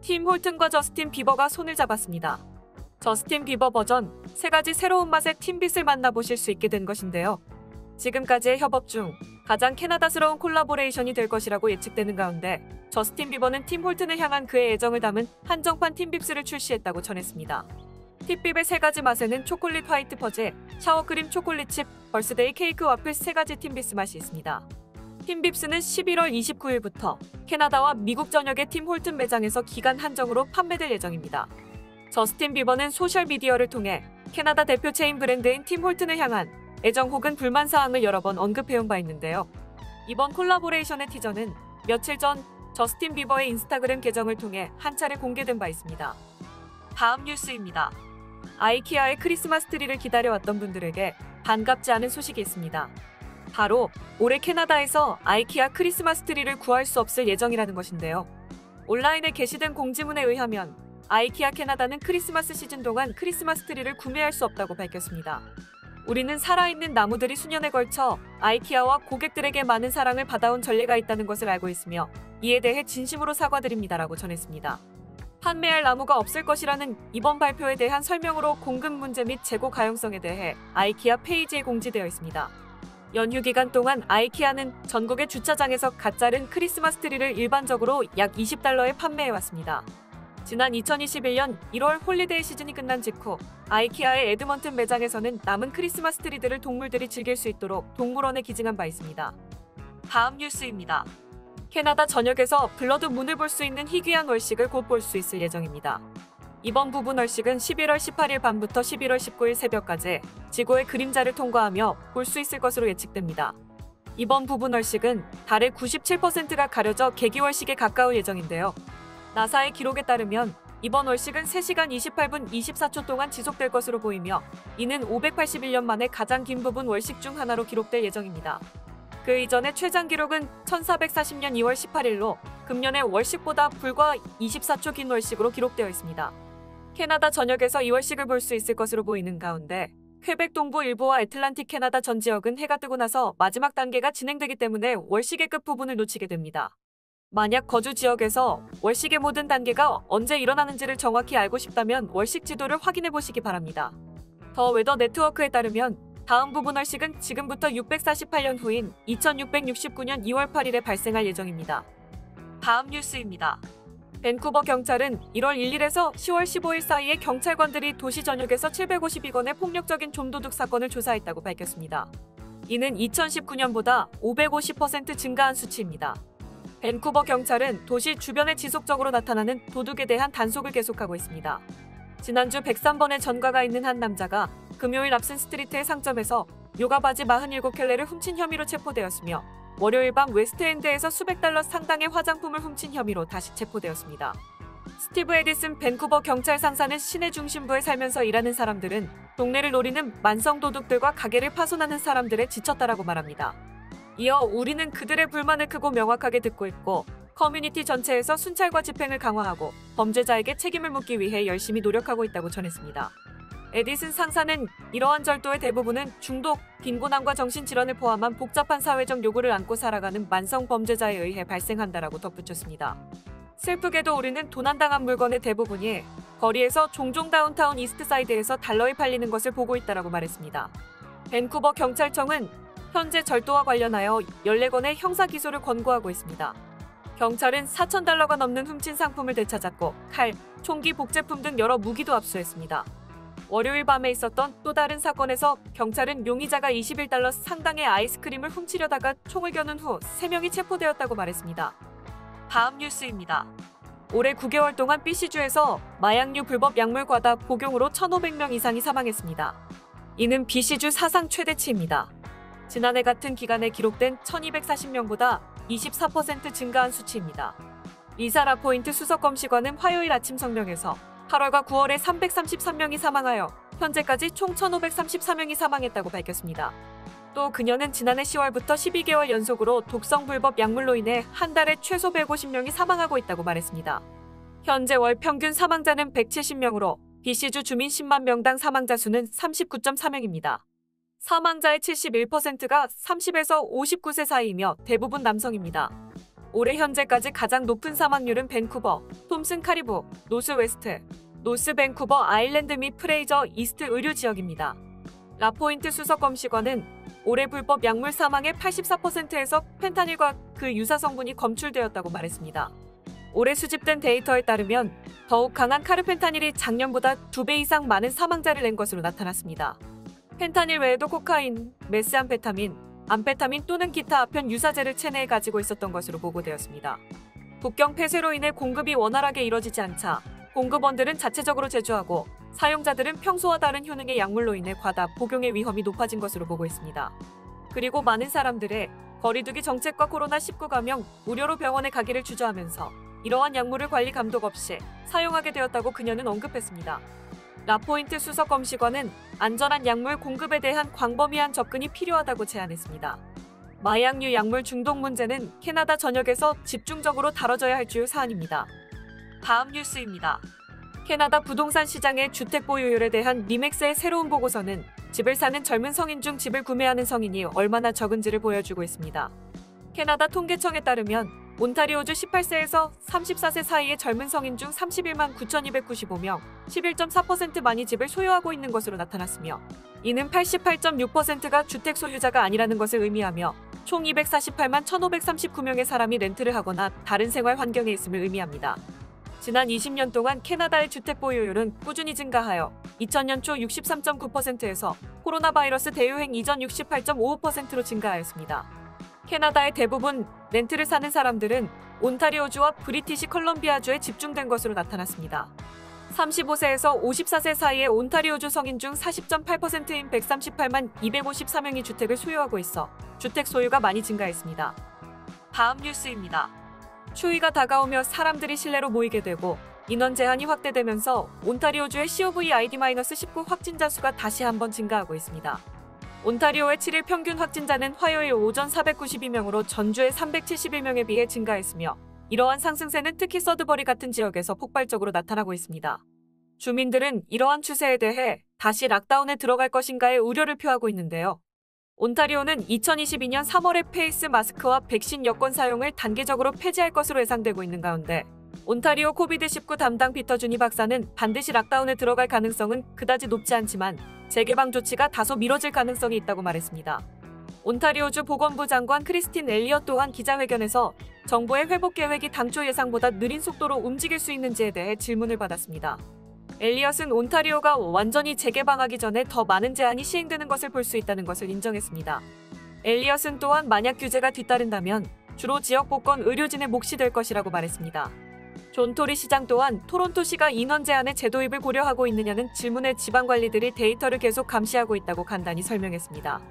팀 홀튼과 저스틴 비버가 손을 잡았습니다. 저스틴 비버 버전 3가지 새로운 맛의 팀빗을 만나보실 수 있게 된 것인데요. 지금까지의 협업 중 가장 캐나다스러운 콜라보레이션이 될 것이라고 예측되는 가운데 저스틴 비버는 팀 홀튼을 향한 그의 애정을 담은 한정판 팀빕스를 출시했다고 전했습니다. 팁빕의 3가지 맛에는 초콜릿 화이트 퍼제, 샤워크림 초콜릿칩, 벌스데이 케이크 와플 3가지 팀비스 맛이 있습니다. 팀빕스는 11월 29일부터 캐나다와 미국 전역의 팀 홀튼 매장에서 기간 한정으로 판매될 예정입니다. 저스틴 비버는 소셜미디어를 통해 캐나다 대표 체인 브랜드인 팀 홀튼을 향한 애정 혹은 불만 사항을 여러 번 언급해온 바 있는데요. 이번 콜라보레이션의 티저는 며칠 전 저스틴 비버의 인스타그램 계정을 통해 한 차례 공개된 바 있습니다. 다음 뉴스입니다. 아이키아의 크리스마스 트리를 기다려왔던 분들에게 반갑지 않은 소식이 있습니다. 바로 올해 캐나다에서 아이키아 크리스마스 트리를 구할 수 없을 예정이라는 것인데요. 온라인에 게시된 공지문에 의하면 아이키아 캐나다는 크리스마스 시즌 동안 크리스마스 트리를 구매할 수 없다고 밝혔습니다. 우리는 살아있는 나무들이 수년에 걸쳐 아이키아와 고객들에게 많은 사랑을 받아온 전례가 있다는 것을 알고 있으며 이에 대해 진심으로 사과드립니다라고 전했습니다. 판매할 나무가 없을 것이라는 이번 발표에 대한 설명으로 공급 문제 및 재고 가용성에 대해 아이키아 페이지에 공지되어 있습니다. 연휴 기간 동안 아이키아는 전국의 주차장에서 갓 자른 크리스마스 트리를 일반적으로 약 $20에 판매해왔습니다. 지난 2021년 1월 홀리데이 시즌이 끝난 직후 아이키아의 에드먼튼 매장에서는 남은 크리스마스 트리들을 동물들이 즐길 수 있도록 동물원에 기증한 바 있습니다. 다음 뉴스입니다. 캐나다 전역에서 블러드 문을 볼 수 있는 희귀한 월식을 곧 볼 수 있을 예정입니다. 이번 부분 월식은 11월 18일 밤부터 11월 19일 새벽까지 지구의 그림자를 통과하며 볼 수 있을 것으로 예측됩니다. 이번 부분 월식은 달의 97%가 가려져 개기월식에 가까울 예정인데요. 나사의 기록에 따르면 이번 월식은 3시간 28분 24초 동안 지속될 것으로 보이며 이는 581년 만에 가장 긴 부분 월식 중 하나로 기록될 예정입니다. 그 이전의 최장 기록은 1440년 2월 18일로 금년의 월식보다 불과 24초 긴 월식으로 기록되어 있습니다. 캐나다 전역에서 이 월식을 볼 수 있을 것으로 보이는 가운데 퀘벡 동부 일부와 애틀란틱 캐나다 전 지역은 해가 뜨고 나서 마지막 단계가 진행되기 때문에 월식의 끝부분을 놓치게 됩니다. 만약 거주 지역에서 월식의 모든 단계가 언제 일어나는지를 정확히 알고 싶다면 월식 지도를 확인해 보시기 바랍니다. 더 웨더 네트워크에 따르면 다음 부분 월식은 지금부터 648년 후인 2669년 2월 8일에 발생할 예정입니다. 다음 뉴스입니다. 밴쿠버 경찰은 1월 1일에서 10월 15일 사이에 경찰관들이 도시 전역에서 752건의 폭력적인 좀도둑 사건을 조사했다고 밝혔습니다. 이는 2019년보다 550% 증가한 수치입니다. 밴쿠버 경찰은 도시 주변에 지속적으로 나타나는 도둑에 대한 단속을 계속하고 있습니다. 지난주 103번의 전과가 있는 한 남자가 금요일 랍슨 스트리트의 상점에서 요가 바지 47켤레를 훔친 혐의로 체포되었으며 월요일 밤 웨스트엔드에서 수백 달러 상당의 화장품을 훔친 혐의로 다시 체포되었습니다. 스티브 에디슨 밴쿠버 경찰 상사는 시내 중심부에 살면서 일하는 사람들은 동네를 노리는 만성 도둑들과 가게를 파손하는 사람들에 지쳤다라고 말합니다. 이어 우리는 그들의 불만을 크고 명확하게 듣고 있고 커뮤니티 전체에서 순찰과 집행을 강화하고 범죄자에게 책임을 묻기 위해 열심히 노력하고 있다고 전했습니다. 에디슨 상사는 이러한 절도의 대부분은 중독, 빈곤함과 정신질환을 포함한 복잡한 사회적 요구를 안고 살아가는 만성 범죄자에 의해 발생한다라고 덧붙였습니다. 슬프게도 우리는 도난당한 물건의 대부분이 거리에서 종종 다운타운 이스트사이드에서 달러에 팔리는 것을 보고 있다라고 말했습니다. 밴쿠버 경찰청은 현재 절도와 관련하여 14건의 형사 기소를 권고하고 있습니다. 경찰은 4,000달러가 넘는 훔친 상품을 되찾았고 칼, 총기, 복제품 등 여러 무기도 압수했습니다. 월요일 밤에 있었던 또 다른 사건에서 경찰은 용의자가 21달러 상당의 아이스크림을 훔치려다가 총을 겨눈 후 3명이 체포되었다고 말했습니다. 다음 뉴스입니다. 올해 9개월 동안 BC주에서 마약류 불법 약물 과다 복용으로 1,500명 이상이 사망했습니다. 이는 BC주 사상 최대치입니다. 지난해 같은 기간에 기록된 1,240명보다 24% 증가한 수치입니다. 리사 라포인트 수석검시관은 화요일 아침 성명에서 8월과 9월에 333명이 사망하여 현재까지 총 1,534명이 사망했다고 밝혔습니다. 또 그녀는 지난해 10월부터 12개월 연속으로 독성 불법 약물로 인해 한 달에 최소 150명이 사망하고 있다고 말했습니다. 현재 월 평균 사망자는 170명으로 BC주 주민 10만 명당 사망자 수는 39.4명입니다. 사망자의 71%가 30에서 59세 사이이며 대부분 남성입니다. 올해 현재까지 가장 높은 사망률은 밴쿠버, 톰슨 카리브, 노스웨스트, 노스 밴쿠버 아일랜드 및 프레이저 이스트 의류 지역입니다. 라포인트 수석검시관은 올해 불법 약물 사망의 84%에서 펜타닐과 그 유사 성분이 검출되었다고 말했습니다. 올해 수집된 데이터에 따르면 더욱 강한 카르펜타닐이 작년보다 2배 이상 많은 사망자를 낸 것으로 나타났습니다. 펜타닐 외에도 코카인, 메스암페타민, 암페타민 또는 기타 아편 유사제를 체내에 가지고 있었던 것으로 보고되었습니다. 국경 폐쇄로 인해 공급이 원활하게 이뤄지지 않자 공급원들은 자체적으로 제조하고 사용자들은 평소와 다른 효능의 약물로 인해 과다 복용의 위험이 높아진 것으로 보고 있습니다. 그리고 많은 사람들의 거리두기 정책과 코로나19 감염, 무료로 병원에 가기를 주저하면서 이러한 약물을 관리 감독 없이 사용하게 되었다고 그녀는 언급했습니다. 라포인트 수석검시관은 안전한 약물 공급에 대한 광범위한 접근이 필요하다고 제안했습니다. 마약류 약물 중독 문제는 캐나다 전역에서 집중적으로 다뤄져야 할 주요 사안입니다. 다음 뉴스입니다. 캐나다 부동산 시장의 주택 보유율에 대한 리맥스의 새로운 보고서는 집을 사는 젊은 성인 중 집을 구매하는 성인이 얼마나 적은지를 보여주고 있습니다. 캐나다 통계청에 따르면 온타리오주 18세에서 34세 사이의 젊은 성인 중 31만 9,295명, 11.4%만이 집을 소유하고 있는 것으로 나타났으며 이는 88.6%가 주택 소유자가 아니라는 것을 의미하며 총 248만 1,539명의 사람이 렌트를 하거나 다른 생활 환경에 있음을 의미합니다. 지난 20년 동안 캐나다의 주택 보유율은 꾸준히 증가하여 2000년 초 63.9%에서 코로나 바이러스 대유행 이전 68.55%로 증가하였습니다. 캐나다의 대부분 렌트를 사는 사람들은 온타리오주와 브리티시 컬럼비아주에 집중된 것으로 나타났습니다. 35세에서 54세 사이의 온타리오주 성인 중 40.8%인 138만 254명이 주택을 소유하고 있어 주택 소유가 많이 증가했습니다. 다음 뉴스입니다. 추위가 다가오며 사람들이 실내로 모이게 되고 인원 제한이 확대되면서 온타리오주의 COVID-19 확진자 수가 다시 한번 증가하고 있습니다. 온타리오의 7일 평균 확진자는 화요일 오전 492명으로 전주의 371명에 비해 증가했으며 이러한 상승세는 특히 서드버리 같은 지역에서 폭발적으로 나타나고 있습니다. 주민들은 이러한 추세에 대해 다시 락다운에 들어갈 것인가에 우려를 표하고 있는데요. 온타리오는 2022년 3월에 페이스 마스크와 백신 여권 사용을 단계적으로 폐지할 것으로 예상되고 있는 가운데 온타리오 코비드19 담당 피터 주니 박사는 반드시 락다운에 들어갈 가능성은 그다지 높지 않지만 재개방 조치가 다소 미뤄질 가능성이 있다고 말했습니다. 온타리오주 보건부 장관 크리스틴 엘리엇 또한 기자회견에서 정부의 회복 계획이 당초 예상보다 느린 속도로 움직일 수 있는지에 대해 질문을 받았습니다. 엘리엇은 온타리오가 완전히 재개방하기 전에 더 많은 제한이 시행되는 것을 볼 수 있다는 것을 인정했습니다. 엘리엇은 또한 만약 규제가 뒤따른다면 주로 지역 복권 의료진의 몫이 될 것이라고 말했습니다. 존 토리 시장 또한 토론토시가 인원 제한의 재도입을 고려하고 있느냐는 질문에 지방관리들이 데이터를 계속 감시하고 있다고 간단히 설명했습니다.